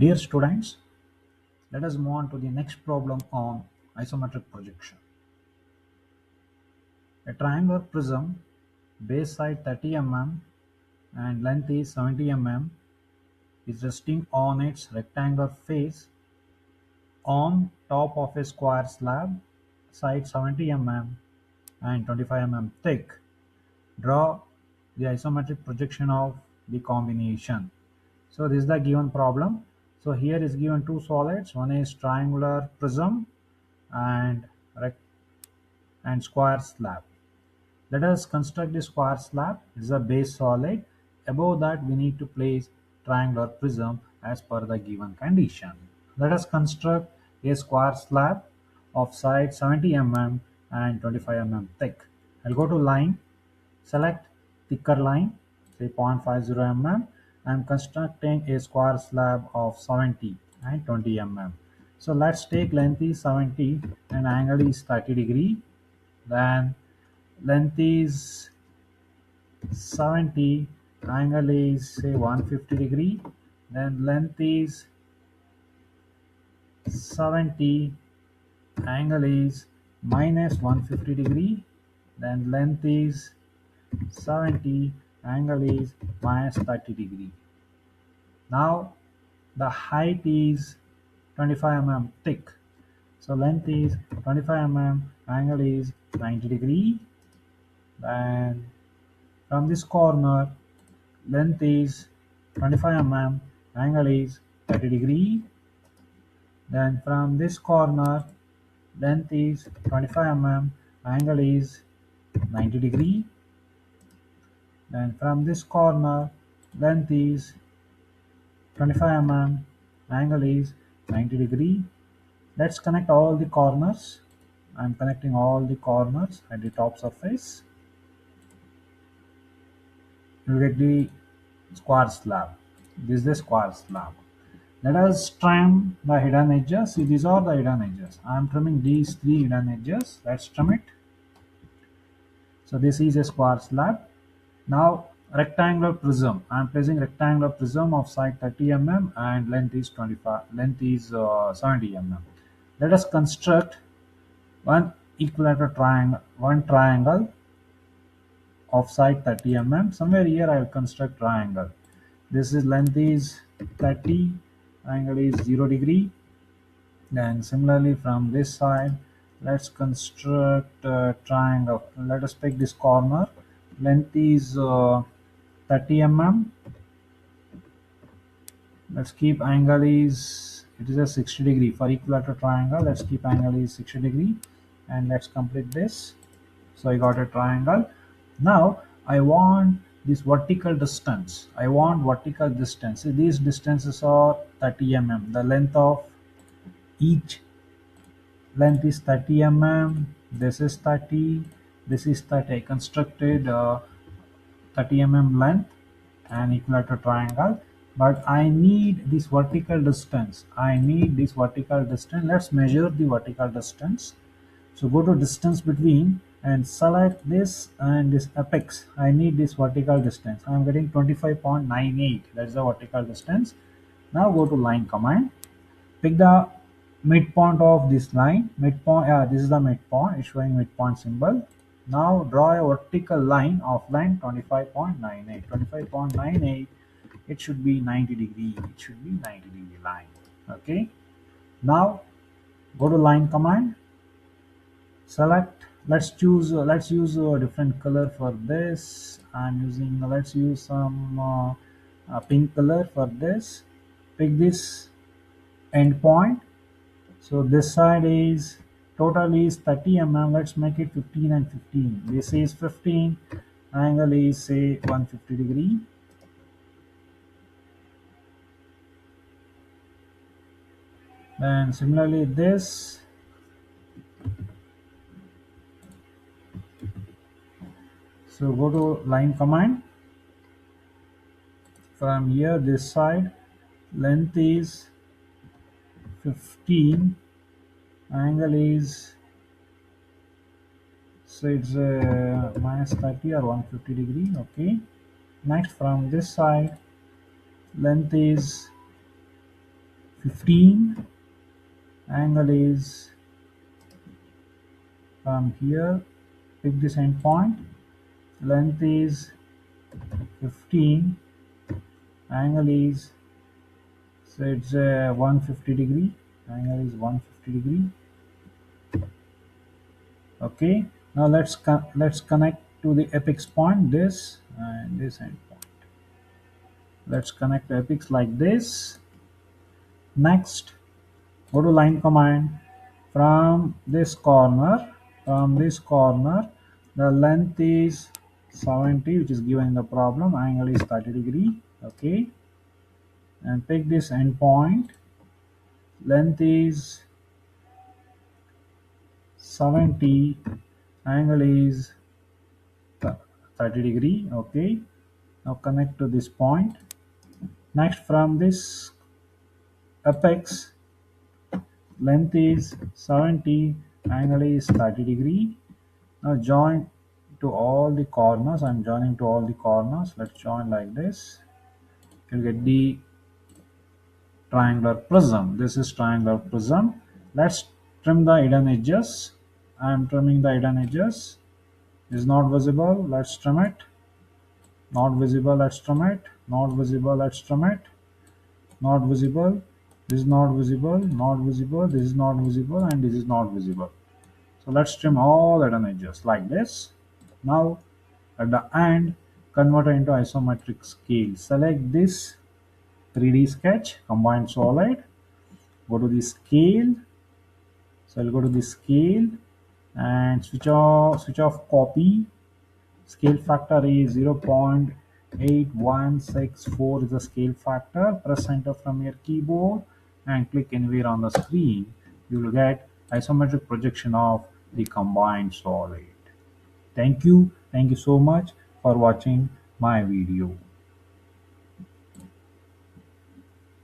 Dear students, let us move on to the next problem on isometric projection. A triangular prism, base side 30 mm and length is 70 mm, is resting on its rectangular face on top of a square slab, side 70 mm and 25 mm thick. Draw the isometric projection of the combination. So this is the given problem. So here is given two solids. One is triangular prism and square slab. Let us construct the square slab. It is a base solid. Above that we need to place triangular prism as per the given condition. Let us construct a square slab of side 70 mm and 25 mm thick. I'll go to line, select thicker line, say 0.50 mm. I am constructing a square slab of 70 and 20 mm. So let's take length is 70 and angle is 30 degree. Then length is 70, angle is say 150 degree. Then length is 70, angle is minus 150 degree. Then length is 70, angle is minus 30 degree. Now the height is 25 mm thick. So length is 25 mm, angle is 90 degree. Then from this corner, length is 25 mm, angle is 30 degree. Then from this corner, length is 25 mm, angle is 90 degree. Then from this corner, length is 25 mm, angle is 90 degree. Let's connect all the corners. I'm connecting all the corners at the top surface. You get the square slab. This is the square slab. Let us trim the hidden edges. See, these are the hidden edges. I am trimming these three hidden edges. Let's trim it. So this is a square slab. Now rectangular prism. I am placing rectangular prism of side 30 mm and length is 70 mm. Let us construct one equilateral triangle, one triangle of side 30 mm. Somewhere here I will construct triangle. This is length is 30, angle is 0 degree. Then similarly from this side, let's construct a triangle. Let us pick this corner. Length is 30 mm. Let's keep angle is, it is a 60 degree for equilateral triangle. Let's keep angle is 60 degree and let's complete this. So I got a triangle. Now I want this vertical distance. I want vertical distance. See, these distances are 30 mm. The length of each length is 30 mm. This is 30. This is 30. I constructed 30 mm length and equilateral triangle. But I need this vertical distance. I need this vertical distance. Let's measure the vertical distance. So go to distance between and select this and this apex. I need this vertical distance. I am getting 25.98. That's the vertical distance. Now go to line command. Pick the midpoint of this line. Midpoint. This is the midpoint. It's showing midpoint symbol. Now draw a vertical line of line 25.98. 25.98. It should be 90 degree. It should be 90 degree line. Okay. Now go to line command. Select, let's use a different color for this. I'm using, let's use some pink color for this. Pick this endpoint. So this side is total is 30 mm. Let's make it 15 and 15. This is 15, angle is say 150 degree. Then similarly this. So go to line command. From here, this side, length is 15, angle is, so it's minus 30 or 150 degree. Okay. Next, from this side, length is 15. Angle is from here, pick this endpoint. Length is 15. Angle is, so it's 150 degree. Angle is 150 degree. Okay. Now let's connect to the apex point, this and this endpoint. Let's connect the apex like this. Next, go to line command. From this corner, the length is 70, which is given in the problem. Angle is 30 degree. Okay, and pick this endpoint. Length is 70. Angle is 30 degree. Okay, now connect to this point. Next, from this apex, length is 70, angle is 30 degree. Now join to all the corners. I'm joining to all the corners. Let's join like this. You'll get the triangular prism. This is triangular prism. Let's trim the hidden edges. I'm trimming the hidden edges. Is not visible. Let's trim it. Not visible. Let's trim it. Not visible. Let's trim it. Not visible. This is not visible. Not visible. This is not visible, and this is not visible. So let's trim all hidden edges like this. Now at the end, convert it into isometric scale. Select this 3D sketch, combine solid, go to the scale. So I'll go to the scale and switch off copy. Scale factor is 0.8164 is the scale factor. Press enter from your keyboard and click anywhere on the screen. You will get isometric projection of the combined solid. Thank you so much for watching my video.